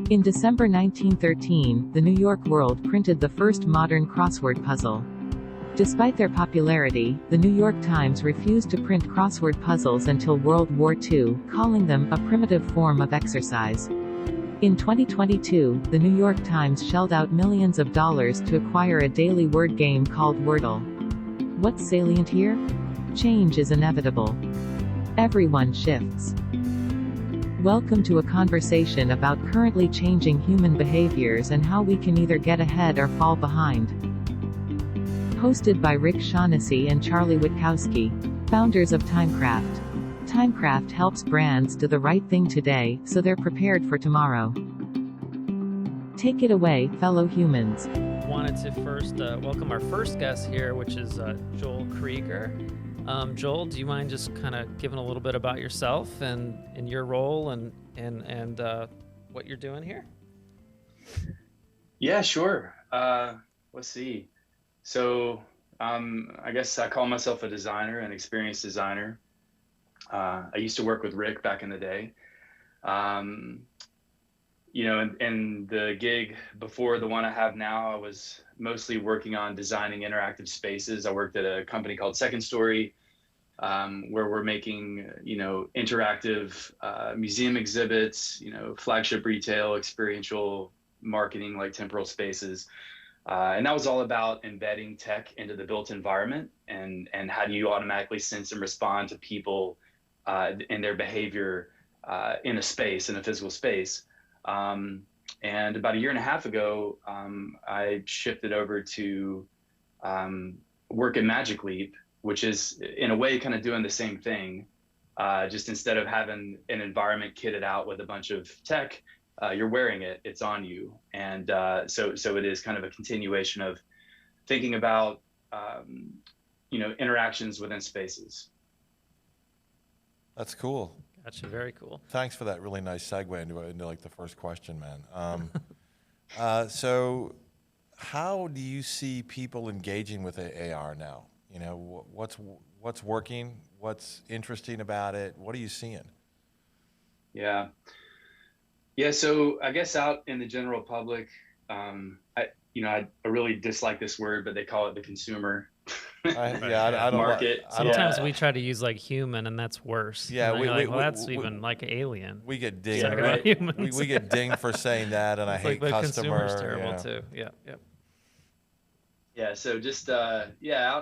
In December 1913, the New York World printed the first modern crossword puzzle. Despite their popularity, the New York Times refused to print crossword puzzles until World War II, calling them a primitive form of exercise. In 2022, the New York Times shelled out millions of dollars to acquire a daily word game called Wordle. What's salient here? Change is inevitable. Everyone shifts. Welcome to a conversation about currently changing human behaviors and how we can either get ahead or fall behind. Hosted by Rick Shaughnessy and Charlie Witkowski, founders of Timecraft. Timecraft helps brands do the right thing today, so they're prepared for tomorrow. Take it away, fellow humans. Wanted to first welcome our first guest here, which is Joel Krieger. Joel, do you mind just kind of giving a little bit about yourself and your role and what you're doing here? Yeah, sure. Let's see. So I guess I call myself a designer, an experienced designer. I used to work with Rick back in the day. And the gig before the one I have now, I was mostly working on designing interactive spaces. I worked at a company called Second Story, where we're making, interactive museum exhibits, flagship retail, experiential marketing like temporal spaces. And that was all about embedding tech into the built environment and how do you automatically sense and respond to people and their behavior in a space, in a physical space. And about a year and a half ago, I shifted over to work at Magic Leap, which is in a way kind of doing the same thing. Just instead of having an environment kitted out with a bunch of tech, you're wearing it, it's on you. And so it is kind of a continuation of thinking about, interactions within spaces. That's cool. Gotcha, very cool. Thanks for that really nice segue into like the first question, man. So how do you see people engaging with AR now? What's working? What's interesting about it? What are you seeing? Yeah. So I guess out in the general public, I really dislike this word, but they call it the consumer I don't market. Sometimes we try to use like human, and that's worse. Yeah, that's even like alien. We get dinged. Yeah, right. we get dinged for saying that, and I hate like the customer. consumer's terrible too. Yeah. Yeah, so just out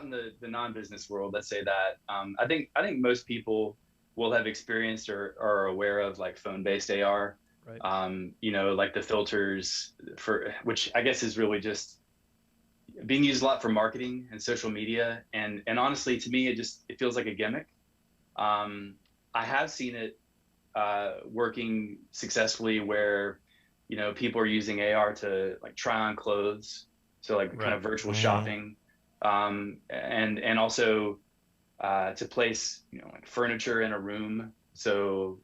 in the non-business world, let's say that I think most people will have experienced or are aware of like phone-based AR. Right. Like the filters for which I guess is really just being used a lot for marketing and social media. And honestly, to me, it feels like a gimmick. I have seen it working successfly where, people are using AR to like try on clothes. So like kind of virtual shopping, and also to place, like furniture in a room. So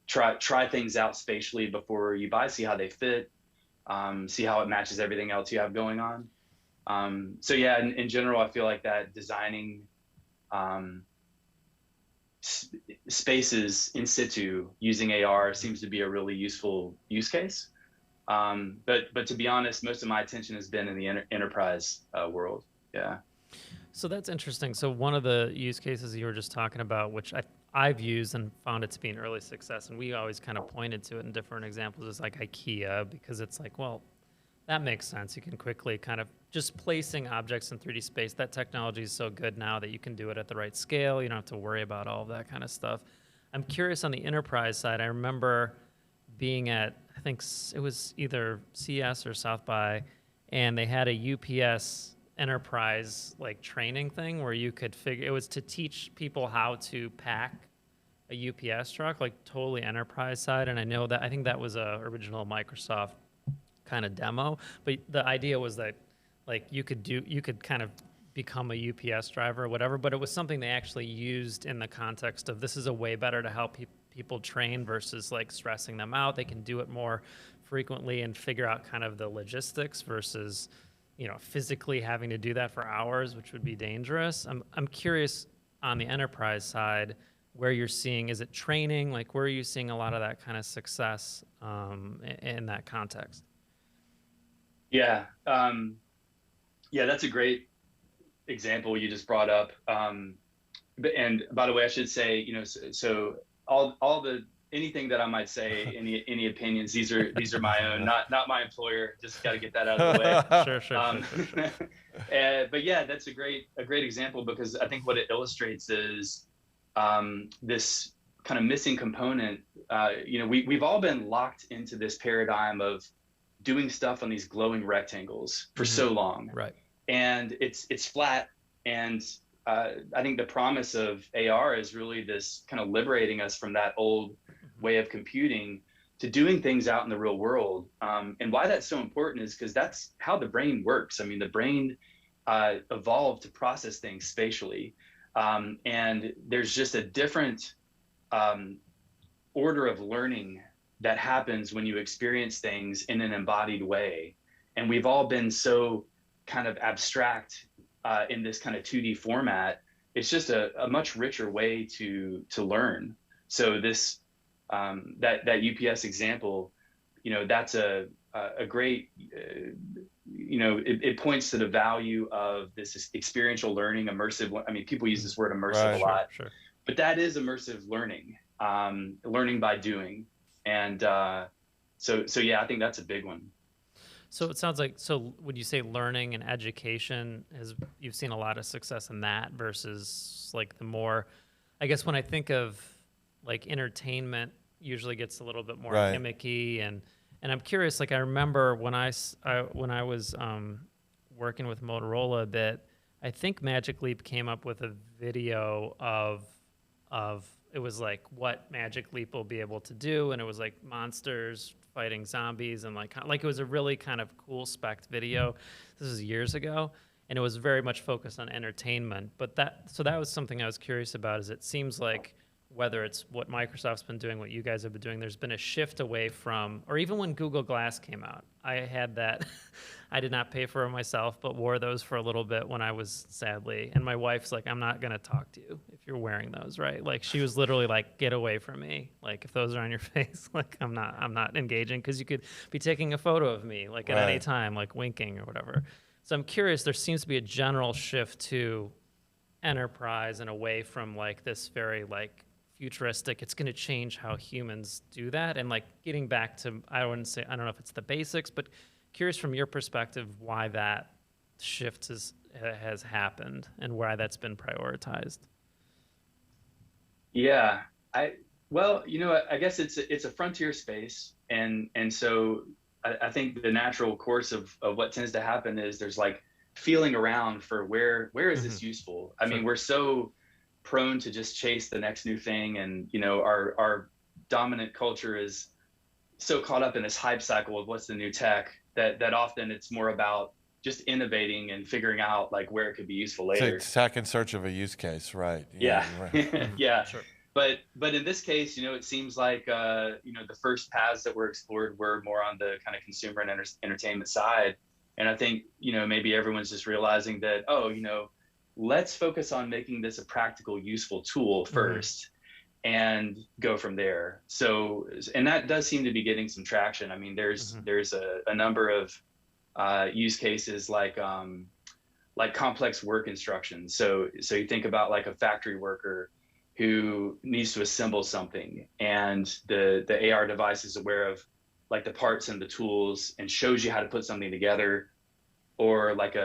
try things out spatially before you buy, see how they fit, see how it matches everything else you have going on. In general, I feel like that designing spaces in situ using AR seems to be a really useful use case. But to be honest, most of my attention has been in the enterprise world. Yeah. So that's interesting. So one of the use cases you were just talking about, which I've used and found it to be an early success, and we always kind of pointed to it in different examples, is like IKEA, because it's like, well, that makes sense. You can quickly kind of just placing objects in 3D space. That technology is so good now that you can do it at the right scale. You don't have to worry about all of that kind of stuff. I'm curious on the enterprise side. I remember being at, I think it was either CS or South by, and they had a UPS enterprise like training thing where you could it was to teach people how to pack a UPS truck, like totally enterprise side. And I think that was a original Microsoft kind of demo, but the idea was that like you could kind of become a UPS driver or whatever, but it was something they actually used in the context of this is a way better to help people train versus like stressing them out. They can do it more frequently and figure out kind of the logistics versus, physically having to do that for hours, which would be dangerous. I'm curious on the enterprise side, where you're seeing, is it training? Like, where are you seeing a lot of that kind of success in that context? Yeah. Yeah, that's a great example you just brought up. And by the way, I should say, so all the anything that I might say, any opinions, these are my own, not my employer. Just got to get that out of the way. Sure. But yeah, that's a great example, because I think what it illustrates is this kind of missing component. We've all been locked into this paradigm of doing stuff on these glowing rectangles for so long, right? And it's flat. And I think the promise of AR is really this kind of liberating us from that old way of computing to doing things out in the real world. And why that's so important is because that's how the brain works. I mean, the brain evolved to process things spatially. And there's just a different order of learning that happens when you experience things in an embodied way. And we've all been so kind of abstract in this kind of 2D format. It's just a much richer way to learn. So this that UPS example, that's a great, it points to the value of this experiential learning, immersive. I mean, people use this word immersive a lot, but that is immersive learning, learning by doing. And so yeah, I think that's a big one. So it sounds like, so would you say learning and education you've seen a lot of success in that versus like the more, I guess when I think of like entertainment usually gets a little bit more gimmicky, and I'm curious, like I remember when I was working with Motorola a bit, I think Magic Leap came up with a video of it was like what Magic Leap will be able to do, and it was like monsters fighting zombies, and like it was a really kind of cool spec video. This is years ago, and it was very much focused on entertainment. But that was something I was curious about. Is it seems like whether it's what Microsoft's been doing, what you guys have been doing, there's been a shift away from, or even when Google Glass came out, I had that. I did not pay for it myself, but wore those for a little bit when I was, sadly. And my wife's like, I'm not going to talk to you if you're wearing those, right? Like she was literally like, get away from me. Like if those are on your face, like I'm not engaging, because you could be taking a photo of me like at any time, like winking or whatever. So I'm curious, there seems to be a general shift to enterprise and away from like this very like futuristic, it's going to change how humans do that. And like getting back to, I don't know if it's the basics, but curious from your perspective why that shift has happened and why that's been prioritized. Yeah, I guess it's a frontier space, and so I think the natural course of what tends to happen is there's like feeling around for where is this useful. I mean, we're so prone to just chase the next new thing, and our dominant culture is so caught up in this hype cycle of what's the new tech that often it's more about just innovating and figuring out like where it could be useful later. It's tech in search of a use case, right? Yeah. Right. Yeah. Sure. But in this case, it seems like the first paths that were explored were more on the kind of consumer and entertainment side. And I think maybe everyone's just realizing that, let's focus on making this a practical, useful tool first, and go from there. So, and that does seem to be getting some traction. I mean, there's a number of use cases like complex work instructions. So you think about like a factory worker who needs to assemble something, and the AR device is aware of like the parts and the tools and shows you how to put something together, or like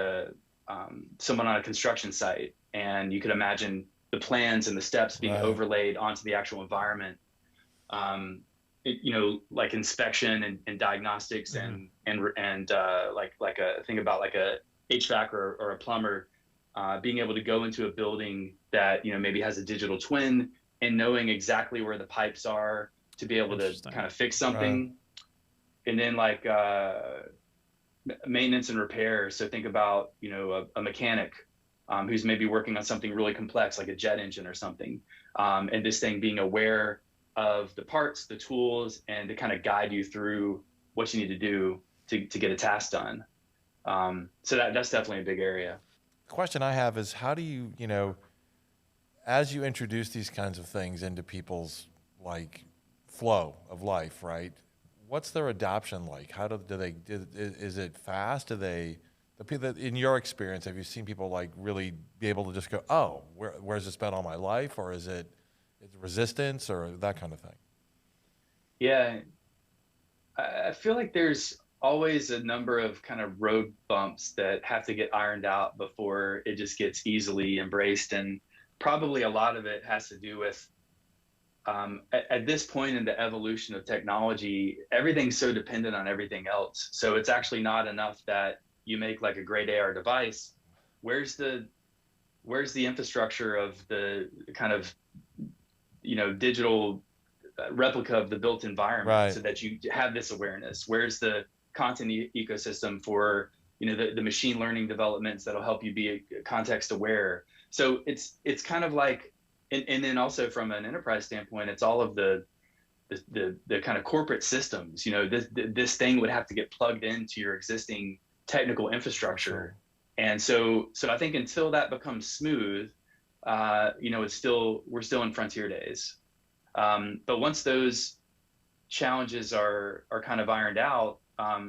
someone on a construction site, and you could imagine the plans and the steps being overlaid onto the actual environment. Like inspection and diagnostics and like a thing about like a HVAC or a plumber being able to go into a building that maybe has a digital twin and knowing exactly where the pipes are to be able to kind of fix something. And then like maintenance and repair. So think about a mechanic who's maybe working on something really complex like a jet engine or something, and this thing being aware of the parts, the tools, and to kind of guide you through what you need to do to get a task done. So that's definitely a big area. The question I have is, how do you, as you introduce these kinds of things into people's like flow of life, right? What's their adoption like? How is it fast? The people that, in your experience, have you seen people like really be able to just go, oh, where's this been all my life? Or is it resistance or that kind of thing? Yeah, I feel like there's always a number of kind of road bumps that have to get ironed out before it just gets easily embraced. And probably a lot of it has to do with at this point in the evolution of technology, everything's so dependent on everything else. So it's actually not enough that you make like a great AR device. Where's the infrastructure of the kind of, digital replica of the built environment, Right. so that you have this awareness? Where's the content ecosystem for, the machine learning developments that'll help you be context aware? So it's kind of like, and then also from an enterprise standpoint, it's all of the kind of corporate systems. This thing would have to get plugged into your existing technical infrastructure. Sure. And so I think until that becomes smooth, we're still in frontier days. But once those challenges are kind of ironed out,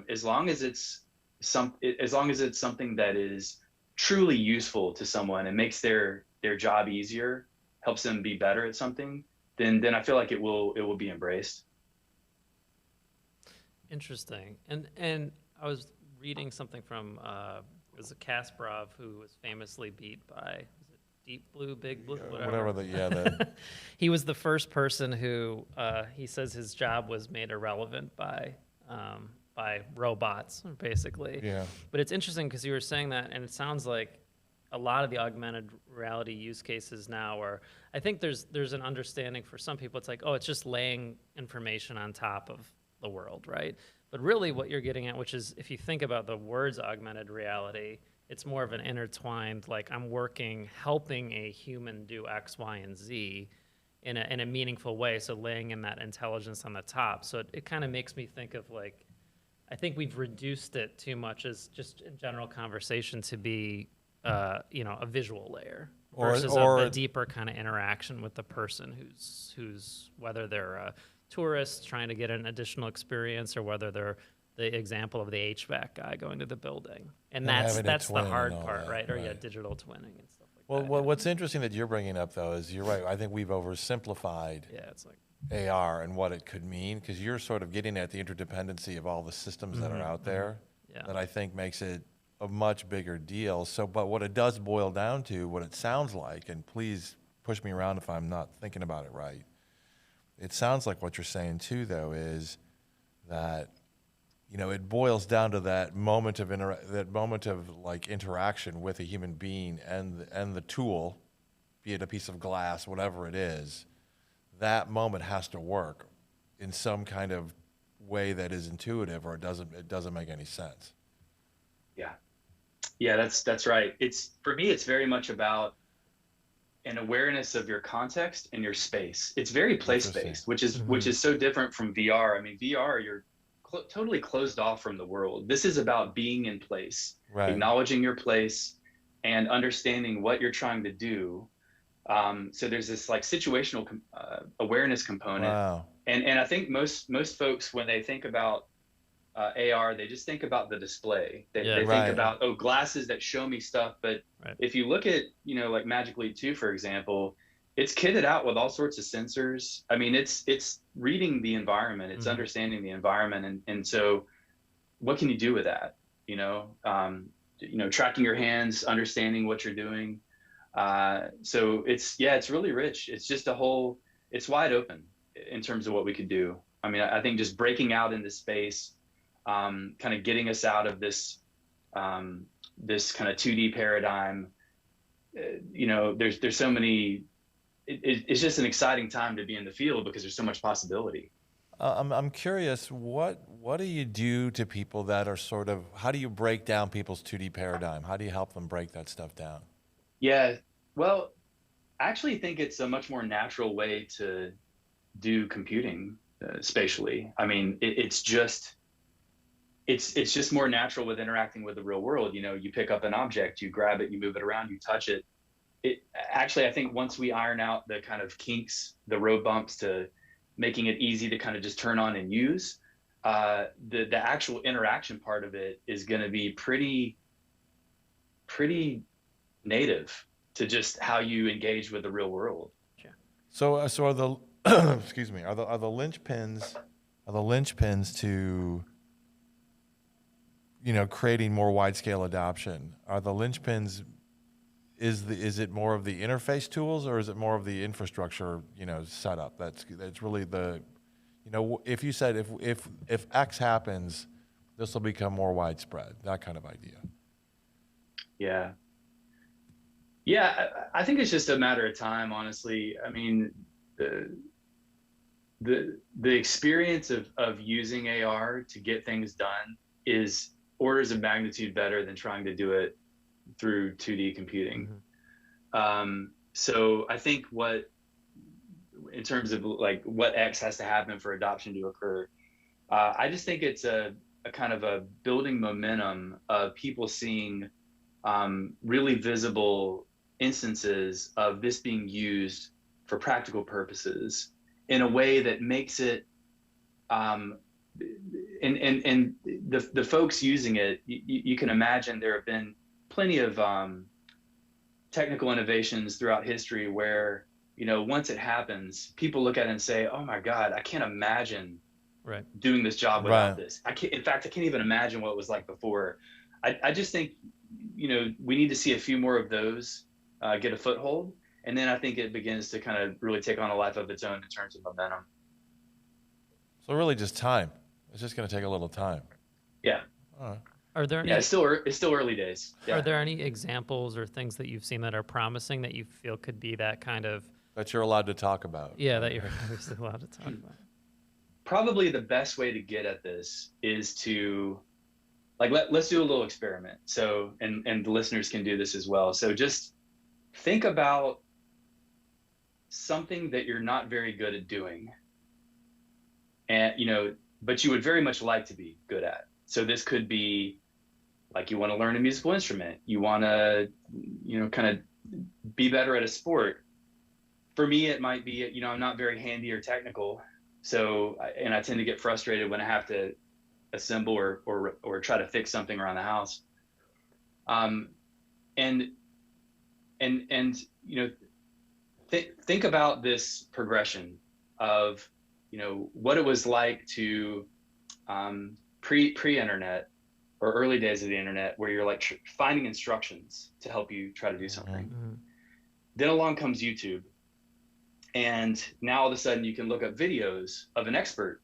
as long as it's something that is truly useful to someone and makes their job easier, helps them be better at something, then I feel like it will be embraced. Interesting. And I was reading something from it was Kasparov, who was famously beat by, was it Deep Blue, Big Blue, whatever. He was the first person who he says his job was made irrelevant by robots, basically. Yeah. But it's interesting because you were saying that, and it sounds like a lot of the augmented reality use cases now are, I think there's an understanding for some people, it's like, oh, it's just laying information on top of the world, right? But really what you're getting at, which is, if you think about the words augmented reality, it's more of an intertwined, like I'm helping a human do X, Y, and Z in a meaningful way. So laying in that intelligence on the top. So it kind of makes me think of like, I think we've reduced it too much as just in general conversation to be, a visual layer versus a deeper kind of interaction with the person who's whether they're a tourist trying to get an additional experience or whether they're the example of the HVAC guy going to the building. And that's the hard part, right? Or digital twinning and stuff like that. Well, what's interesting that you're bringing up, though, is you're right. I think we've oversimplified it's like AR and what it could mean, because you're sort of getting at the interdependency of all the systems that are out there that I think makes it a much bigger deal. So, but what it does boil down to, what it sounds like, and please push me around if I'm not thinking about it right, it sounds like what you're saying too, though, is that, it boils down to that moment of interaction with a human being and the tool, be it a piece of glass, whatever it is. That moment has to work in some kind of way that is intuitive, or it doesn't make any sense. Yeah, that's right. For me, it's very much about an awareness of your context and your space. It's very place-based, which is so different from VR. I mean, VR, you're totally closed off from the world. This is about being in place, acknowledging your place, and understanding what you're trying to do. So there's this like situational awareness component. Wow. And I think most folks, when they think about AR, they just think about the display. They think about, glasses that show me stuff. But if you look at, like Magic Leap 2, for example, it's kitted out with all sorts of sensors. I mean, it's reading the environment, it's understanding the environment. And so what can you do with that? Tracking your hands, understanding what you're doing. So it's really rich. It's just it's wide open in terms of what we could do. I mean, I think just breaking out into space, kind of getting us out of this kind of 2D paradigm. There's so many. It's just an exciting time to be in the field because there's so much possibility. I'm curious, what do you do to people that are sort of? How do you break down people's 2D paradigm? How do you help them break that stuff down? Yeah, well, I actually think it's a much more natural way to do computing spatially. I mean, it's just more natural with interacting with the real world. You pick up an object, you grab it, you move it around, you touch it. it actually, I think once we iron out the kind of kinks, the road bumps to making it easy to kind of just turn on and use, the actual interaction part of it is going to be pretty native to just how you engage with the real world. So are the excuse me, are the linchpins to, you know, creating more wide scale adoption? Are the linchpins, is it more of the interface tools, or is it more of the infrastructure, you know, setup? That's really the, you know, if you said if X happens, this will become more widespread, that kind of idea. Yeah. Yeah, I think it's just a matter of time, honestly. I mean, the experience of using AR to get things done is orders of magnitude better than trying to do it through 2D computing. So I think in terms of like what X has to happen for adoption to occur, I just think it's a kind of a building momentum of people seeing really visible instances of this being used for practical purposes in a way that makes it, and the folks using it, you can imagine there have been plenty of technical innovations throughout history where, you know, once it happens, people look at it and say, oh my God, I can't imagine doing this job without this. In fact, I can't even imagine what it was like before. I just think, you know, we need to see a few more of those get a foothold. And then I think it begins to kind of really take on a life of its own in terms of momentum. So really just time. It's just going to take a little time. Yeah. Are there any, it's still early days. Yeah. Are there any examples or things that you've seen that are promising that you feel could be that kind of... That you're allowed to talk about. Yeah, that you're obviously allowed to talk about. Probably the best way to get at this is to, like, let's do a little experiment. So, and the listeners can do this as well. So just think about something that you're not very good at doing, and, you know, but you would very much like to be good at. So this could be like, you want to learn a musical instrument. You want to, you know, kind of be better at a sport. For me, it might be, you know, I'm not very handy or technical. So, and I tend to get frustrated when I have to assemble or try to fix something around the house. And you know, think about this progression of, you know, what it was like to pre-internet or early days of the internet, where you're like finding instructions to help you try to do something. Then along comes YouTube. And now all of a sudden you can look up videos of an expert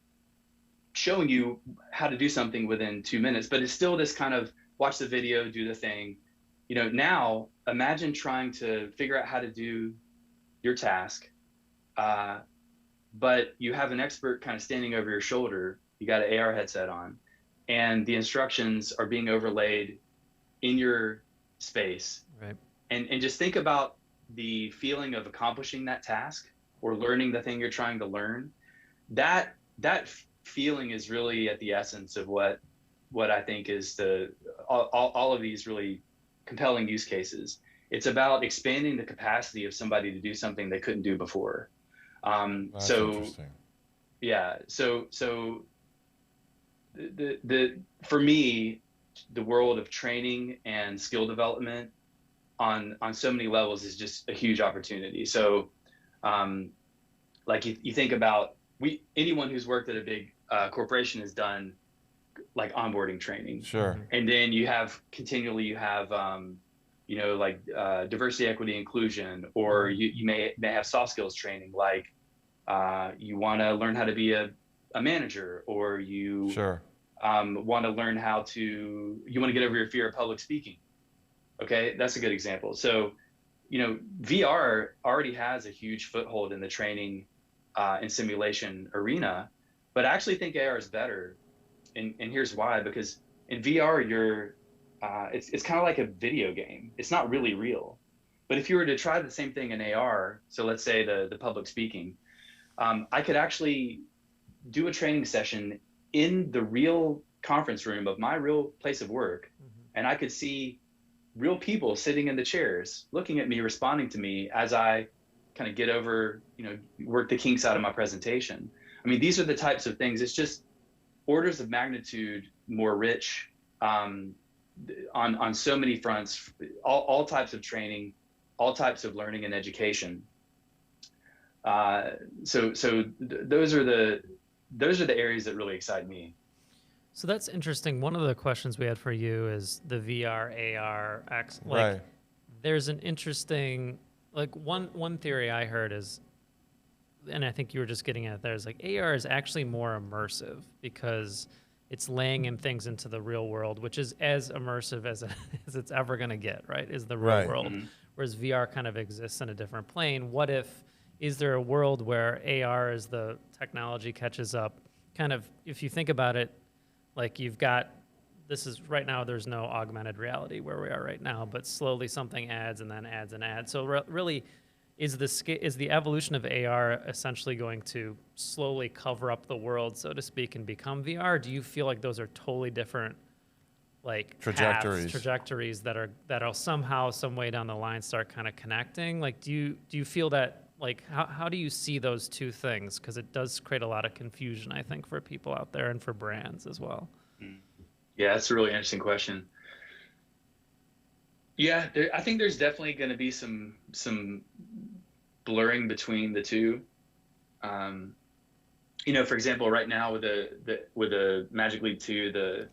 showing you how to do something within 2 minutes, but it's still this kind of watch the video, do the thing. You know, now imagine trying to figure out how to do your task, but you have an expert kind of standing over your shoulder. You got an AR headset on, and the instructions are being overlaid in your space. Right. And just think about the feeling of accomplishing that task or learning the thing you're trying to learn. That feeling is really at the essence of what I think is all of these really compelling use cases. It's about expanding the capacity of somebody to do something they couldn't do before. That's interesting. Yeah. So for me, the world of training and skill development on so many levels is just a huge opportunity. So, like you think about anyone who's worked at a big corporation has done like onboarding training. Sure. And then you have you know, like diversity, equity, inclusion, or you may have soft skills training, like you want to learn how to be a manager, or you want to learn you want to get over your fear of public speaking. Okay, that's a good example. So, you know, VR already has a huge foothold in the training and simulation arena, but I actually think AR is better. And here's why: because in VR, it's kind of like a video game. It's not really real. But if you were to try the same thing in AR, so let's say the public speaking, I could actually do a training session in the real conference room of my real place of work, and I could see real people sitting in the chairs, looking at me, responding to me as I kind of get over, work the kinks out of my presentation. I mean, these are the types of things. It's just orders of magnitude more rich on so many fronts, all types of training, all types of learning and education. So those are the areas that really excite me. So that's interesting. One of the questions we had for you is the VR, AR, Right. there's an interesting, one theory I heard is, and I think you were just getting at there, is like AR is actually more immersive because it's laying in things into the real world, which is as immersive as it's ever going to get, right? Is the real world. Mm-hmm. Whereas VR kind of exists in a different plane. What if, is there a world where AR, as the technology catches up, kind of, if you think about it, like you've got, this is right now, there's no augmented reality where we are right now, but slowly something adds and then adds and adds. So really, is the evolution of AR essentially going to slowly cover up the world, so to speak, and become VR? Do you feel like those are totally different, like trajectories that'll somehow, some way down the line start kind of connecting? Like, do you feel that? Like, how do you see those two things? Because it does create a lot of confusion, I think, for people out there and for brands as well. Yeah, that's a really interesting question. Yeah, I think there's definitely going to be some blurring between the two. For example, right now with the Magic Leap 2,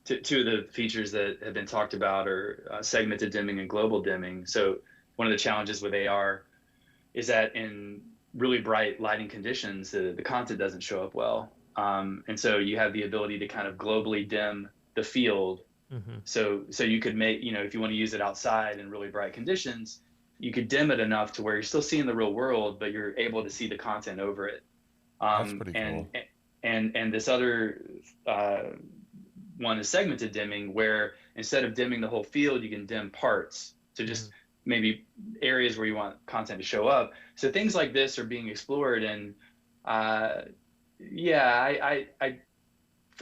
two of the features that have been talked about are segmented dimming and global dimming. So one of the challenges with AR is that in really bright lighting conditions, the content doesn't show up well. And so you have the ability to kind of globally dim the field. Mm-hmm. So you could make, if you want to use it outside in really bright conditions, you could dim it enough to where you're still seeing the real world, but you're able to see the content over it. That's pretty cool. And this other one is segmented dimming, where instead of dimming the whole field, you can dim parts to just maybe areas where you want content to show up. So things like this are being explored. And for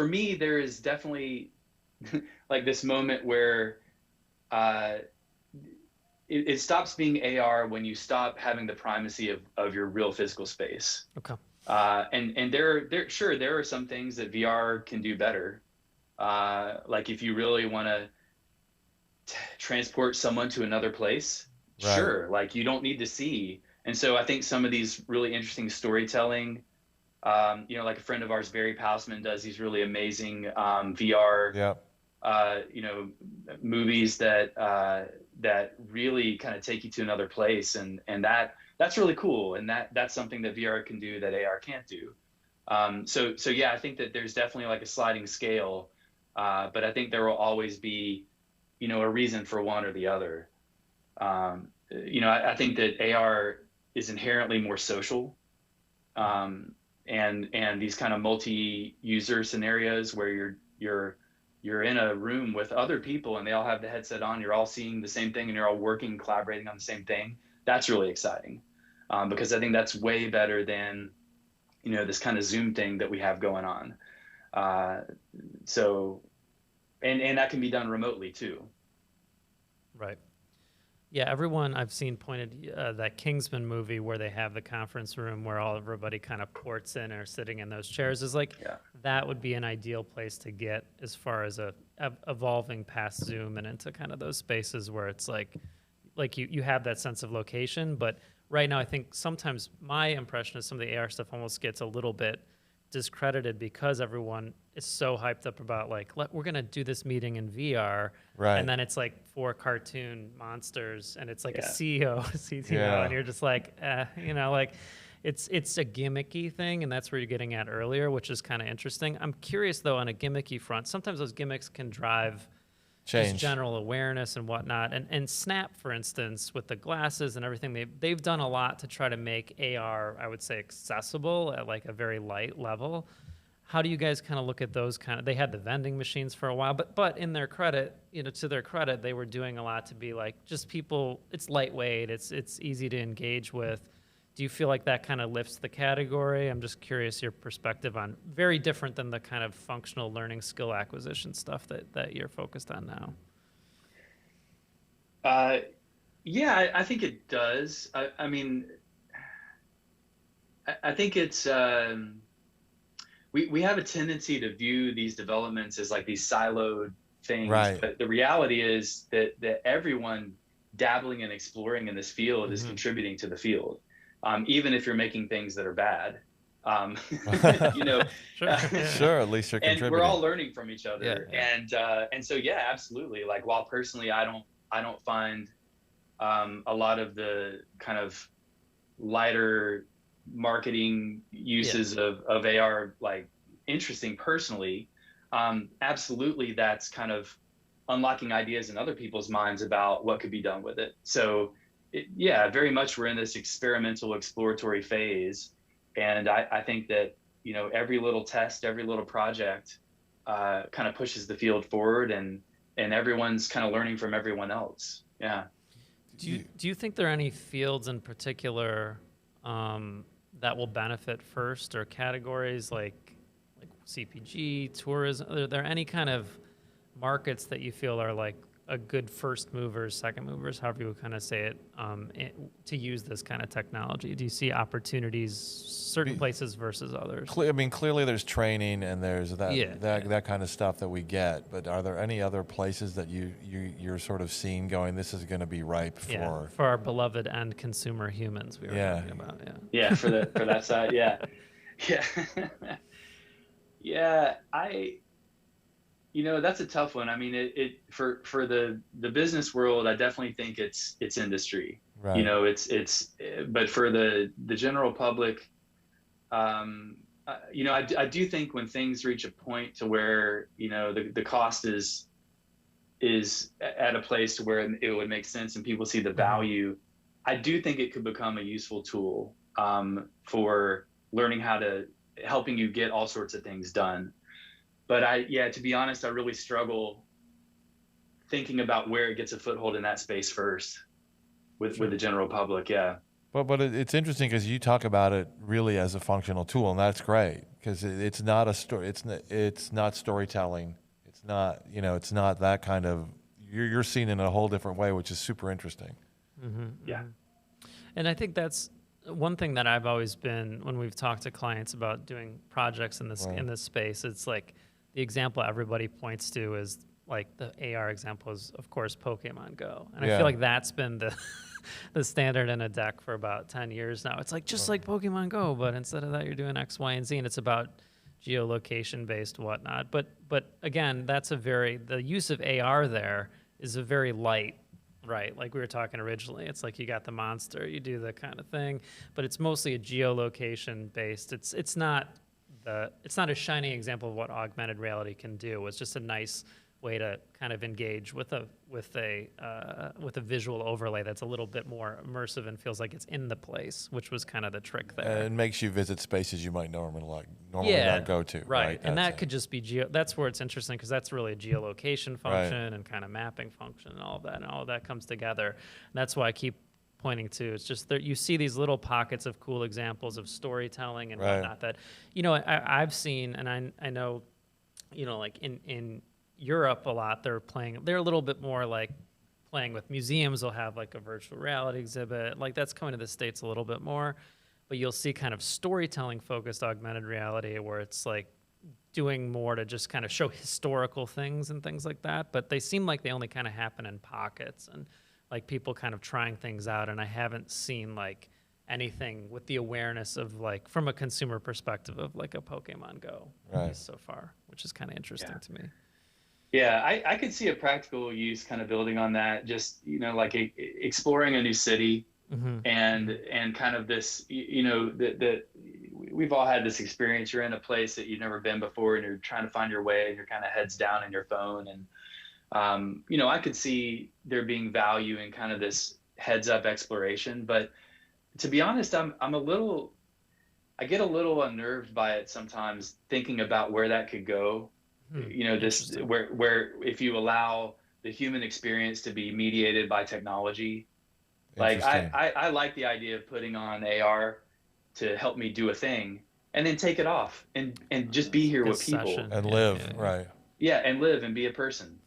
me, there is definitely like this moment where it stops being AR when you stop having the primacy of your real physical space. Okay. And there are some things that VR can do better. Like if you really want to transport someone to another place, right. Sure, like you don't need to see. And so I think some of these really interesting storytelling, like a friend of ours, Barry Pausman, does these really amazing VR, movies that really kind of take you to another place, and that's really cool, and that's something that VR can do that AR can't do. So yeah, I think that there's definitely like a sliding scale, but I think there will always be, a reason for one or the other. I think that AR is inherently more social, and these kind of multi-user scenarios where you're in a room with other people and they all have the headset on, you're all seeing the same thing and you're all working, collaborating on the same thing. That's really exciting, because I think that's way better than, this kind of Zoom thing that we have going on. And that can be done remotely too. Right. Yeah, everyone I've seen pointed that Kingsman movie where they have the conference room where everybody kind of ports in or sitting in those chairs is like, that would be an ideal place to get as far as evolving past Zoom and into kind of those spaces where it's like you have that sense of location. But right now, I think sometimes my impression is some of the AR stuff almost gets a little bit discredited because everyone is so hyped up about we're going to do this meeting in VR. Right. And then it's like 4 cartoon monsters and it's like a CEO, CTO, and you're just like, it's a gimmicky thing. And that's where you're getting at earlier, which is kind of interesting. I'm curious though, on a gimmicky front, sometimes those gimmicks can drive change, just general awareness and whatnot. And Snap, for instance, with the glasses and everything, they've done a lot to try to make AR, I would say, accessible at like a very light level. How do you guys kind of look at those they had the vending machines for a while, but in their credit, to their credit, they were doing a lot to be like just people, it's lightweight, it's easy to engage with. Do you feel like that kind of lifts the category? I'm just curious your perspective on, very different than the kind of functional learning skill acquisition stuff that you're focused on now. Uh, yeah, I think it does. I mean, I think it's we have a tendency to view these developments as like these siloed things, Right. but the reality is that everyone dabbling and exploring in this field is contributing to the field, even if you're making things that are bad. Um, you know, Sure. Yeah. Sure, at least you're and we're contributing. all learning from each other, Yeah. and so yeah, absolutely. Like while personally, I don't find a lot of the kind of lighter marketing uses of AR like interesting personally. Absolutely, that's kind of unlocking ideas in other people's minds about what could be done with it. So, yeah, very much we're in this experimental, exploratory phase, and I think that every little test, every little project, kind of pushes the field forward, and everyone's kind of learning from everyone else. Yeah. Do you think there are any fields in particular that will benefit first, or categories like CPG, tourism? Are there any kind of markets that you feel are like a good first movers, second movers, however you would kind of say it, to use this kind of technology? Do you see opportunities certain places versus others? I mean, clearly there's training and there's that Yeah. that kind of stuff that we get. But are there any other places that you're sort of seeing going, this is going to be ripe for? For our beloved end consumer humans we were talking about. Yeah, for that side. Yeah. Yeah. Yeah, that's a tough one. I mean, it for the business world, I definitely think it's industry. Right. But for the general public, I do think when things reach a point to where the cost is at a place to where it would make sense and people see the value, I do think it could become a useful tool for learning how to helping you get all sorts of things done. But to be honest, I really struggle thinking about where it gets a foothold in that space first with the general public. Yeah. But it's interesting because you talk about it really as a functional tool, and that's great because it's not a story. It's not storytelling. It's not it's not that kind of. You're seen in a whole different way, which is super interesting. Yeah. And I think that's one thing that I've always been, when we've talked to clients about doing projects in this space, it's like the example everybody points to is like the AR example is, of course, Pokemon Go. And I feel like that's been the standard in a deck for about 10 years now. It's like just like Pokemon Go, but instead of that, you're doing X, Y, and Z, and it's about geolocation based whatnot. But again, the use of AR there is a very light, right? Like we were talking originally, it's like you got the monster, you do the kind of thing, but it's mostly a geolocation based. It's not a shining example of what augmented reality can do. It's just a nice way to kind of engage with a visual overlay that's a little bit more immersive and feels like it's in the place, which was kind of the trick there. And it makes you visit spaces you might normally not go to. Right. And that could just be that's where it's interesting because that's really a geolocation function and kind of mapping function and all of that. And all of that comes together. And that's why I keep pointing to. It's just that you see these little pockets of cool examples of storytelling and whatnot that, I've seen, and I know, like in Europe a lot, they're a little bit more like playing with museums. Will have like a virtual reality exhibit. Like that's coming to the States a little bit more, but you'll see kind of storytelling focused augmented reality where it's like doing more to just kind of show historical things and things like that. But they seem like they only kind of happen in pockets and like people kind of trying things out. And I haven't seen like anything with the awareness of like from a consumer perspective of like a Pokemon Go so far, which is kind of interesting to me. Yeah, I could see a practical use kind of building on that, just, like exploring a new city and kind of this, that we've all had this experience. You're in a place that you've never been before and you're trying to find your way and you're kind of heads down in your phone. And, I could see there being value in kind of this heads up exploration. But to be honest, I get a little unnerved by it sometimes, thinking about where that could go. This where if you allow the human experience to be mediated by technology, like I like the idea of putting on AR to help me do a thing and then take it off and just be here with people and live. Right. Yeah, and live and be a person.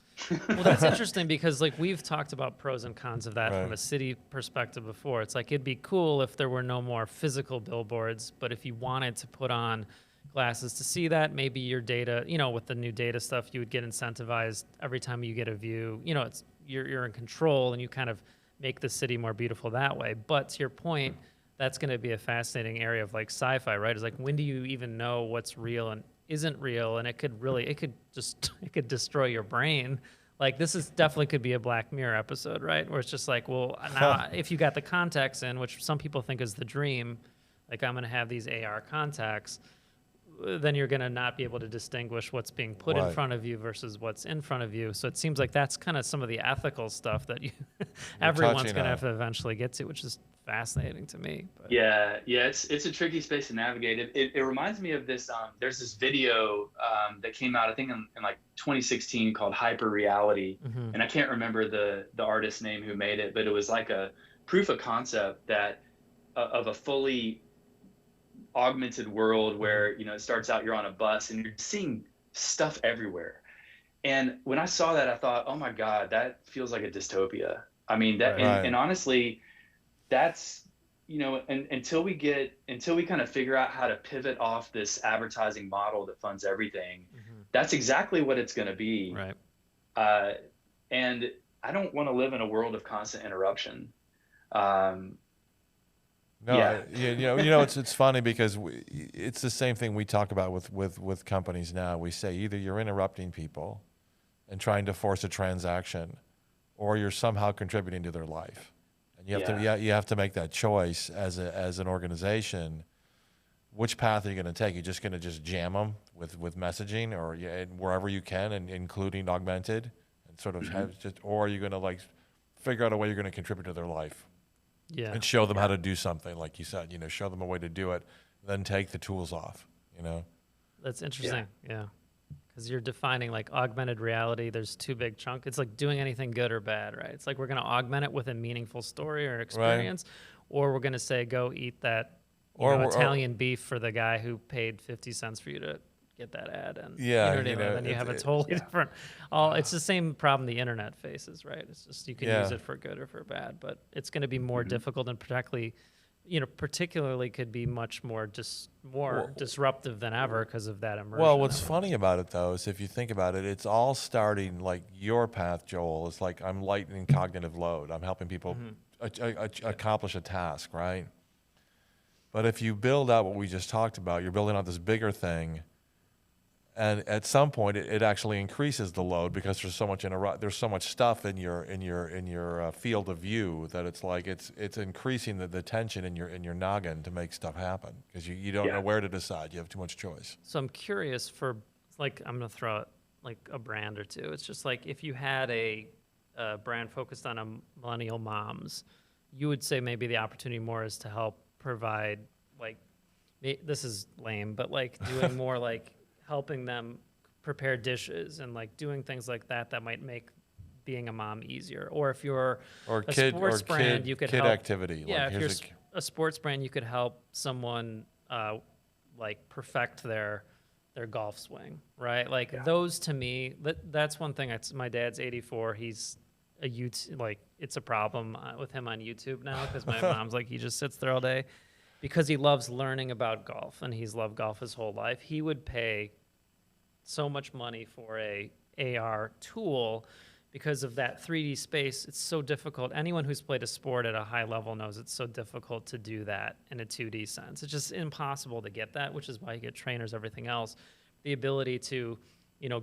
Well, that's interesting because like we've talked about pros and cons of that Right. from a city perspective before. It's like it'd be cool if there were no more physical billboards, but if you wanted to put on glasses to see that, maybe your data, you know, with the new data stuff, you would get incentivized every time you get a view. You know, it's you're in control and you kind of make the city more beautiful that way. But to your point, that's going to be a fascinating area of like sci-fi, right? It's like when do you even know what's real and isn't real? And it could it could destroy your brain. Like this is definitely could be a Black Mirror episode, right? Where it's just like, well, now if you got the contacts in, which some people think is the dream, like I'm going to have these AR contacts, then you're going to not be able to distinguish what's being put in Right. front of you versus what's in front of you. So it seems like that's kind of some of the ethical stuff that you everyone's touching going to on. have to eventually get to, which is fascinating to me. But. Yeah, it's a tricky space to navigate. It reminds me of this. There's this video that came out, I think, in like 2016 called Hyper Reality, Mhm. and I can't remember the artist's name who made it, but it was like a proof of concept that of a fully augmented world where it starts out you're on a bus and you're seeing stuff everywhere. And when I saw that, I thought, oh my God, that feels like a dystopia. I mean, that, Right. and honestly, that's, and until we kind of figure out how to pivot off this advertising model that funds everything, that's exactly what it's going to be. Right. And I don't want to live in a world of constant interruption. Um, No, Yeah. it's funny because it's the same thing we talk about with companies now. We say either you're interrupting people and trying to force a transaction, or you're somehow contributing to their life, and you have to make that choice as an organization. Which path are you going to take? You're just going to just jam them with messaging, or wherever you can, and including augmented, and sort of or are you going to like figure out a way you're going to contribute to their life? Yeah. And show them how to do something, like you said, show them a way to do it, then take the tools off, That's interesting. Yeah. Because you're defining like augmented reality. There's two big chunks. It's like doing anything good or bad, right? It's like we're going to augment it with a meaningful story or experience, or we're going to say, go eat that Italian beef for the guy who paid 50 cents for you to get that ad. And then you have a totally different, it's the same problem the internet faces, right? It's just, you can use it for good or for bad, but it's going to be more difficult and particularly could be much more disruptive than ever because of that immersion. Well, what's funny about it, though, is if you think about it, it's all starting like your path, Joel. It's like I'm lightening cognitive load. I'm helping people accomplish a task, right? But if you build out what we just talked about, you're building out this bigger thing, and at some point it actually increases the load because there's so much stuff in your field of view that it's like it's increasing the tension in your noggin to make stuff happen because you don't know where to decide. You have too much choice. So I'm curious for like, I'm going to throw out like a brand or two. It's just like if you had a brand focused on millennial moms, you would say maybe the opportunity more is to help provide like, this is lame, but like doing more like helping them prepare dishes and like doing things like that might make being a mom easier. Or if you're a sports brand, you could help activity. Yeah, like, if you're a sports brand, you could help someone like perfect their golf swing, right? Like those to me, that's one thing. My dad's 84. He's a YouTube, like it's a problem with him on YouTube now because my mom's like, he just sits there all day because he loves learning about golf and he's loved golf his whole life. He would pay so much money for a AR tool because of that 3D space. It's so difficult. Anyone who's played a sport at a high level knows it's so difficult to do that in a 2D sense. It's just impossible to get that, which is why you get trainers, everything else. The ability to,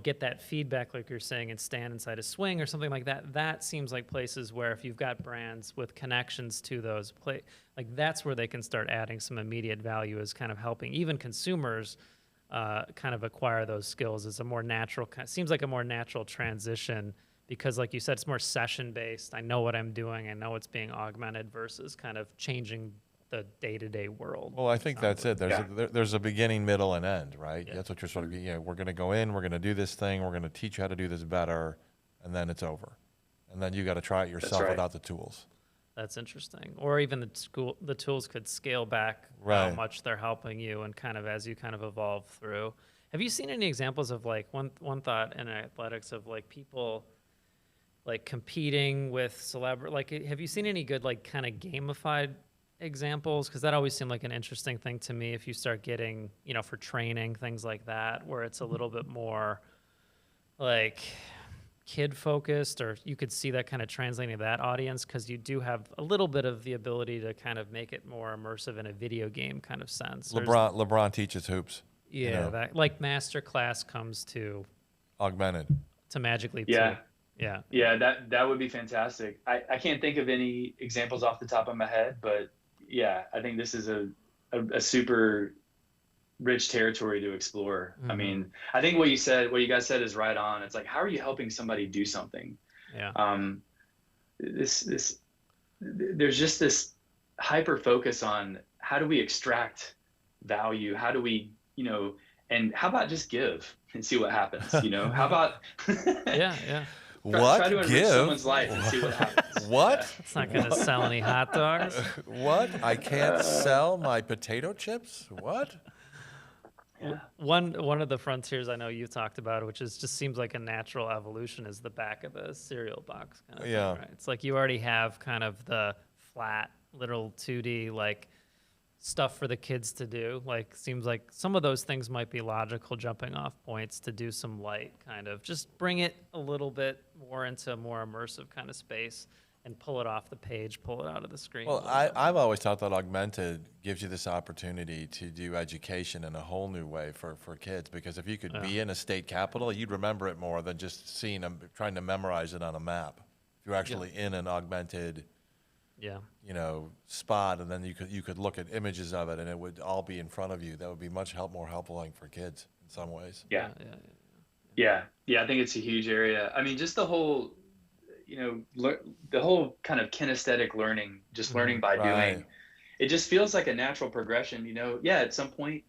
get that feedback, like you're saying, and stand inside a swing or something like that. That seems like places where if you've got brands with connections to those like that's where they can start adding some immediate value as kind of helping even consumers kind of acquire those skills. It's seems like a more natural transition because like you said, it's more session based. I know what I'm doing. I know it's being augmented versus kind of changing the day-to-day world. Well, I think that's it. There's a beginning, middle, and end, right? Yeah. That's what you're sort of, we're going to go in, we're going to do this thing, we're going to teach you how to do this better, and then it's over. And then you got to try it yourself without the tools. That's interesting. Or even the tools could scale back how much they're helping you and kind of as you kind of evolve through. Have you seen any examples of like one thought in athletics of like people like competing with celebrity? Like, have you seen any good like kind of gamified examples? Because that always seemed like an interesting thing to me. If you start getting, you know, for training things like that, where it's a little bit more like kid focused, or you could see that kind of translating to that audience, because you do have a little bit of the ability to kind of make it more immersive in a video game kind of sense. LeBron teaches hoops. Yeah, you know, that like master class comes to augmented. Magic Leap Yeah. 2. Yeah. Yeah, that would be fantastic. I can't think of any examples off the top of my head, but yeah, I think this is a super rich territory to explore. I mean, I think what you guys said is right on. It's like, how are you helping somebody do something? Yeah. There's just this hyper focus on how do we extract value? How do we, you know, and how about just give and see what happens? You know, how about Yeah. try to enrich someone's life and see what happens. What? It's not going to sell any hot dogs. What? I can't sell my potato chips? What? Yeah. One of the frontiers I know you've talked about, which is just seems like a natural evolution, is the back of a cereal box kind of thing, right? It's like you already have kind of the flat little 2D like stuff for the kids to do. Like, seems like some of those things might be logical jumping off points to do some light kind of just bring it a little bit more into a more immersive kind of space and pull it off the page, pull it out of the screen. Well, I've always thought that Augmented gives you this opportunity to do education in a whole new way for kids, because if you could be in a state capital, you'd remember it more than just seeing them trying to memorize it on a map. If you're actually in an augmented you know, spot, and then you could look at images of it and it would all be in front of you. That would be much more helpful for kids in some ways. Yeah. I think it's a huge area. I mean, just the whole, you know, the whole kind of kinesthetic learning, just learning by doing, it just feels like a natural progression. You know, at some point,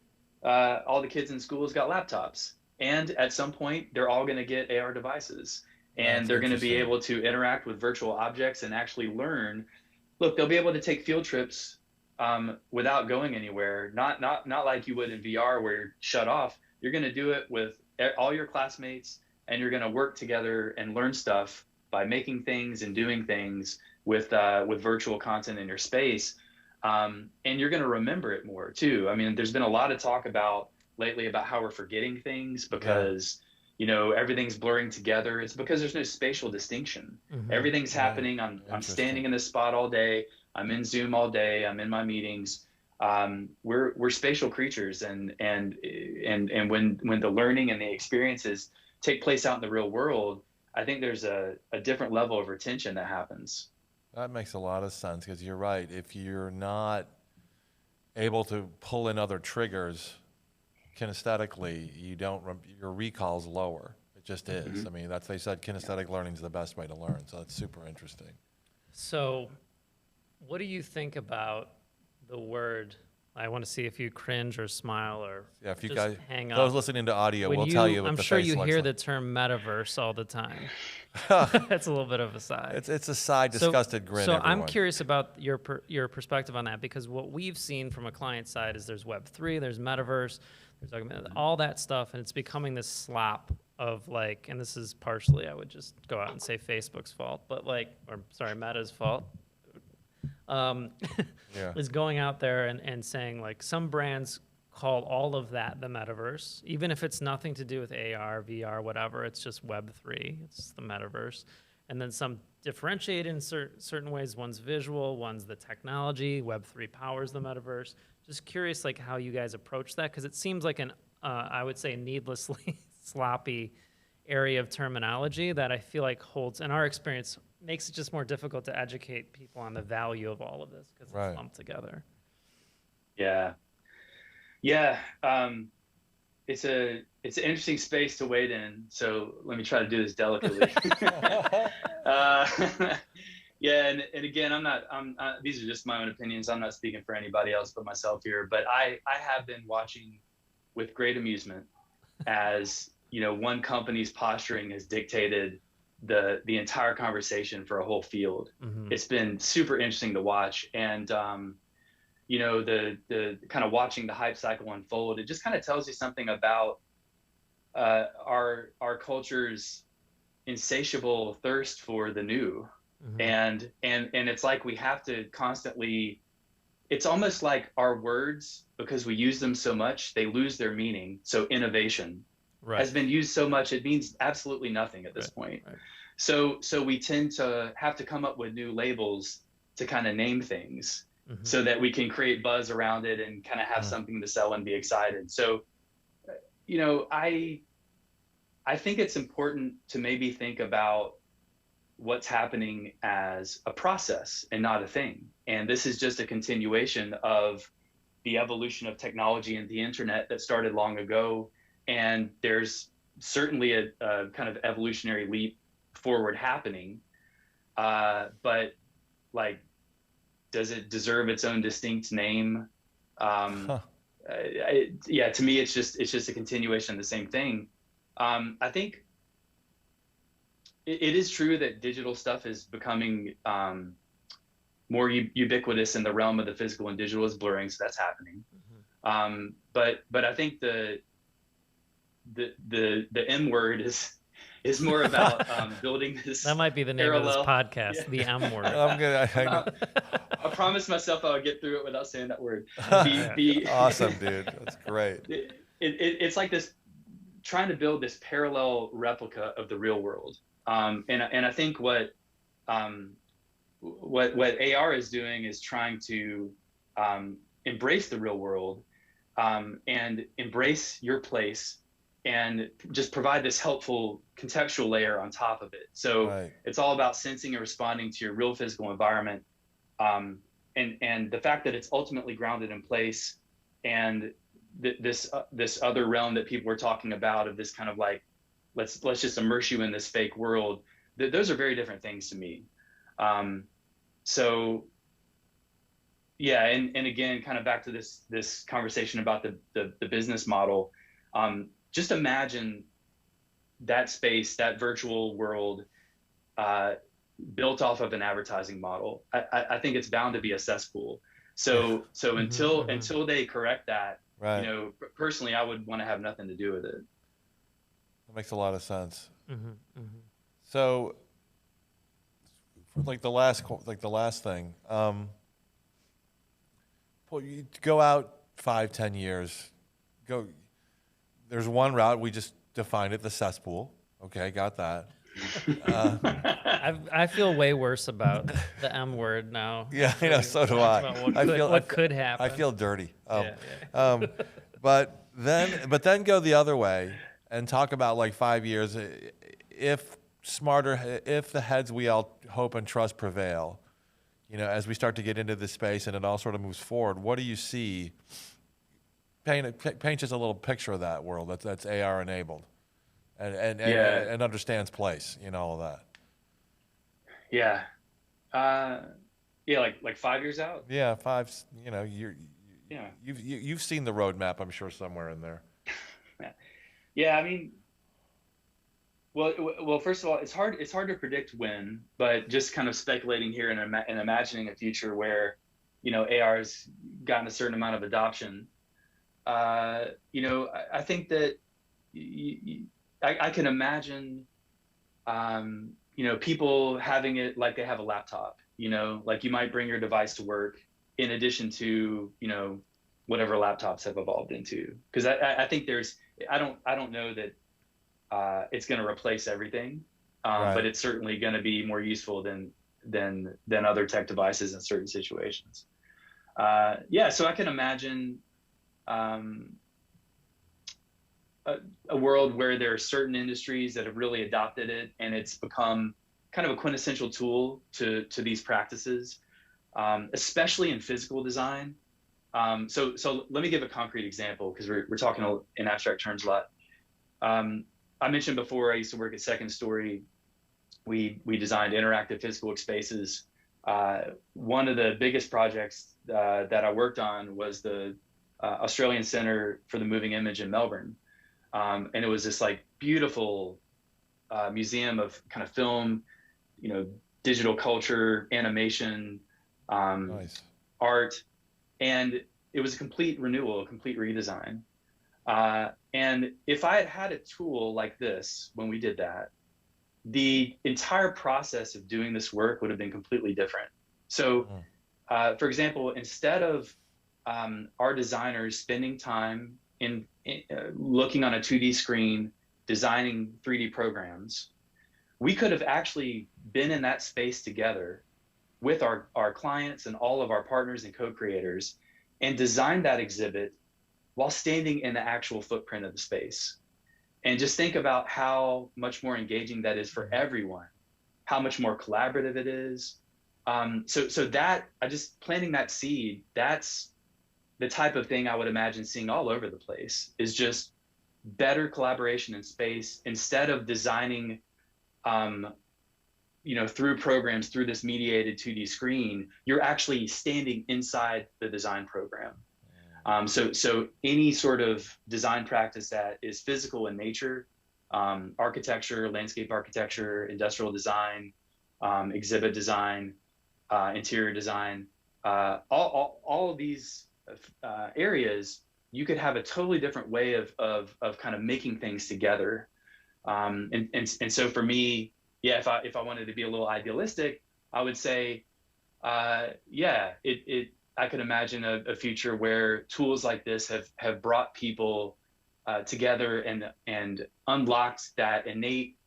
all the kids in schools got laptops, and at some point they're all going to get AR devices, and they're going to be able to interact with virtual objects and actually learn. Look, they'll be able to take field trips without going anywhere. Not like you would in VR where you're shut off. You're going to do it with all your classmates, and you're going to work together and learn stuff by making things and doing things with virtual content in your space. And you're going to remember it more too. I mean, there's been a lot of talk lately about how we're forgetting things because you know, everything's blurring together. It's because there's no spatial distinction. Everything's happening. I'm standing in this spot all day. I'm in Zoom all day. I'm in my meetings. We're spatial creatures, and when the learning and the experiences take place out in the real world, I think there's a different level of retention that happens. That makes a lot of sense, because you're right. If you're not able to pull in other triggers kinesthetically, your recall's lower. It just is. I mean, they said kinesthetic learning is the best way to learn, so that's super interesting. So what do you think about the word? I want to see if you cringe or smile or if you just guys, hang up. those listening to audio, we'll tell you what I'm the sure face you looks hear like. the term metaverse all the time. That's a little bit of a side. It's a side disgusted grin. So everyone. I'm curious about your perspective on that, because what we've seen from a client side is there's Web3, there's metaverse, there's augmented, all that stuff, and it's becoming this slop of like, and this is partially, I would just go out and say Facebook's fault, but Meta's fault. Is going out there and saying like some brands call all of that the metaverse, even if it's nothing to do with AR, VR, whatever. It's just Web3. It's the metaverse. And then some differentiate in certain ways. One's visual, one's the technology. Web3 powers the metaverse. Just curious like how you guys approach that, because it seems like I would say needlessly sloppy area of terminology that I feel like holds, in our experience, makes it just more difficult to educate people on the value of all of this, because it's lumped together. It's an interesting space to wade in. So let me try to do this delicately. And again, these are just my own opinions. I'm not speaking for anybody else but myself here. But I have been watching with great amusement as, you know, one company's posturing has dictated the entire conversation for a whole field. It's been super interesting to watch, and you know, the kind of watching the hype cycle unfold. It just kind of tells you something about our culture's insatiable thirst for the new, Mm-hmm. and it's like we have to constantly. It's almost like our words, because we use them so much, they lose their meaning. So innovation Right. has been used so much, it means absolutely nothing at this Right. point. Right. So we tend to have to come up with new labels to kind of name things Mm-hmm. so that we can create buzz around it and kind of have something to sell and be excited. So, I think it's important to maybe think about what's happening as a process and not a thing. And this is just a continuation of the evolution of technology and the internet that started long ago. And there's certainly a kind of evolutionary leap forward happening. But like, does it deserve its own distinct name? Huh. Yeah, to me, it's just a continuation of the same thing. I think it is true that digital stuff is becoming more ubiquitous in the realm of the physical, and digital is blurring, so that's happening. Mm-hmm. But I think the M word is more about building this. That might be the name parallel. of this podcast, Yeah. the M word. I'm gonna. I promised myself I would get through it without saying that word. Awesome, dude. That's great. It's like this, trying to build this parallel replica of the real world. And I think what AR is doing is trying to embrace the real world, and embrace your place, and just provide this helpful contextual layer on top of it. So Right. it's all about sensing and responding to your real physical environment, and the fact that it's ultimately grounded in place, and this other realm that people were talking about, of this kind of like, let's just immerse you in this fake world. Those are very different things to me. So yeah, and again, kind of back to this conversation about the business model. Just imagine that space, that virtual world, built off of an advertising model. I think it's bound to be a cesspool. So until they correct that, Right. Personally, I would want to have nothing to do with it. That makes a lot of sense. Mm-hmm. Mm-hmm. So, for like the last thing, you go out 5-10 years. There's one route, we just defined it, the cesspool. Okay, got that. I feel way worse about the M word now. Yeah, I know. So do I. About what could happen. I feel dirty. Yeah. But then go the other way and talk about like 5 years. If the heads we all hope and trust prevail, as we start to get into this space and it all sort of moves forward, what do you see? Paint just a little picture of that world that's AR enabled, and understands place, all of that. Yeah. Like 5 years out. Yeah, you've seen the roadmap, I'm sure, somewhere in there. Yeah, I mean, well, first of all, it's hard to predict when, but just kind of speculating here and imagining a future where, AR has gotten a certain amount of adoption. I think that I can imagine, people having it like they have a laptop. Like you might bring your device to work in addition to, whatever laptops have evolved into. Because I think I don't know that it's going to replace everything, Right. but it's certainly going to be more useful than other tech devices in certain situations. So I can imagine a world where there are certain industries that have really adopted it, and it's become kind of a quintessential tool to these practices, especially in physical design. So let me give a concrete example, because we're talking in abstract terms a lot. I mentioned before I used to work at Second Story. We designed interactive physical spaces. One of the biggest projects that I worked on was the Australian Centre for the Moving Image in Melbourne. And it was this like beautiful museum of kind of film, digital culture, animation, Nice. art, and it was a complete renewal, a complete redesign. And if I had had a tool like this when we did that, the entire process of doing this work would have been completely different. So, for example, instead of our designers spending time in looking on a 2D screen, designing 3D programs, we could have actually been in that space together with our clients and all of our partners and co-creators and designed that exhibit while standing in the actual footprint of the space. And just think about how much more engaging that is for everyone, how much more collaborative it is. So that, I just planting that seed, that's the type of thing I would imagine seeing all over the place, is just better collaboration in space instead of designing, through programs, through this mediated 2D screen, you're actually standing inside the design program. So any sort of design practice that is physical in nature, architecture, landscape architecture, industrial design, exhibit design, interior design, all of these areas, you could have a totally different way of kind of making things together. And so for me, yeah, if I wanted to be a little idealistic, I would say, I could imagine a future where tools like this have brought people together and unlocked that innate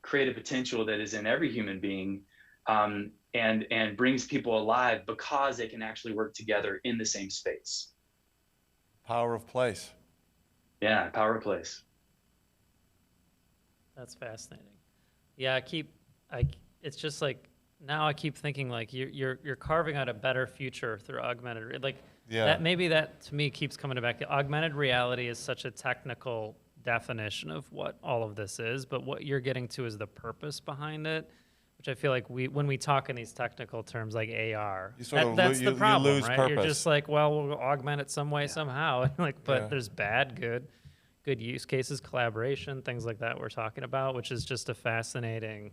creative potential that is in every human being, and brings people alive because they can actually work together in the same space. Power of place. Yeah, power of place. That's fascinating. Yeah, it's just like, now I keep thinking like you're carving out a better future through augmented. Like that to me keeps coming back. The augmented reality is such a technical definition of what all of this is, but what you're getting to is the purpose behind it, which I feel like when we talk in these technical terms like AR, that's the problem, you lose right? purpose. You're just like, well, we'll augment it some way somehow, but there's bad, good use cases, collaboration, things like that we're talking about, which is just a fascinating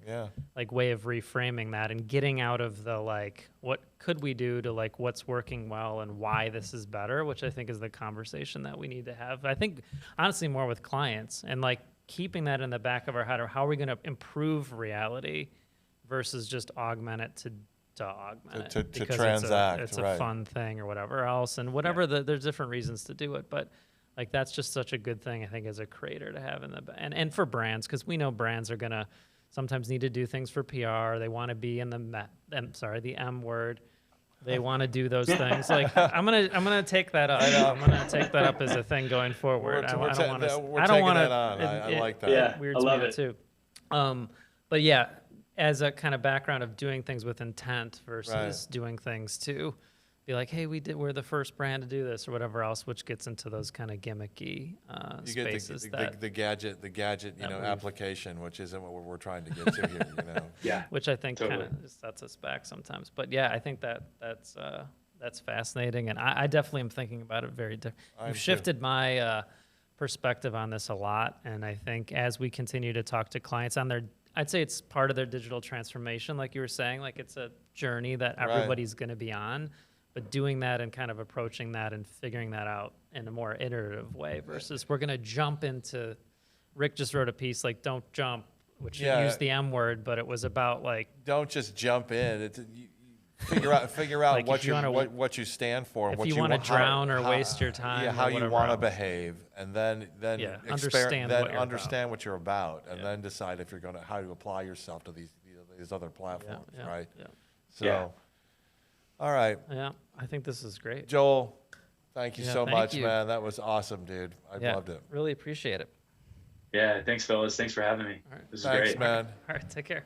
way of reframing that and getting out of the what could we do to what's working well and why this is better, which I think is the conversation that we need to have. I think honestly more with clients and keeping that in the back of our head, or how are we going to improve reality versus just augment it to augment it to transact. It's a fun thing or whatever else, and whatever there's different reasons to do it, but that's just such a good thing, I think, as a creator to have and for brands, because we know brands are gonna sometimes need to do things for PR. They want to be in the M word. They want to do those things. I'm gonna take that up. I'm gonna take that up as a thing going forward. I don't want to. I like that. Yeah, weird I to love me it too. But yeah, as a kind of background of doing things with intent versus doing things to be like, hey, we're the first brand to do this or whatever else, which gets into those kind of gimmicky spaces. You get the gadget, application, which isn't what we're trying to get to here, Yeah. Which I think Totally. kind of sets us back sometimes. But yeah, I think that's fascinating, and I definitely am thinking about it very different. You've shifted my perspective on this a lot, and I think as we continue to talk to clients on I'd say it's part of their digital transformation, like you were saying, it's a journey that everybody's going to be on. But doing that and kind of approaching that and figuring that out in a more iterative way versus we're going to jump into, Rick just wrote a piece don't jump, which used the M word, but it was about don't just jump in. You figure out what you stand for. If what you want to drown or waste your time. Yeah, how you want to behave, and then understand what you're about, and then decide if you're how to apply yourself to these other platforms, right? Yeah. So, all right. Yeah, I think this is great. Joel, thank you so much, you. man. That was awesome, dude. I loved it. Really appreciate it. Yeah, thanks, fellas. Thanks for having me. All right. This is great. Thanks, man. All right, take care.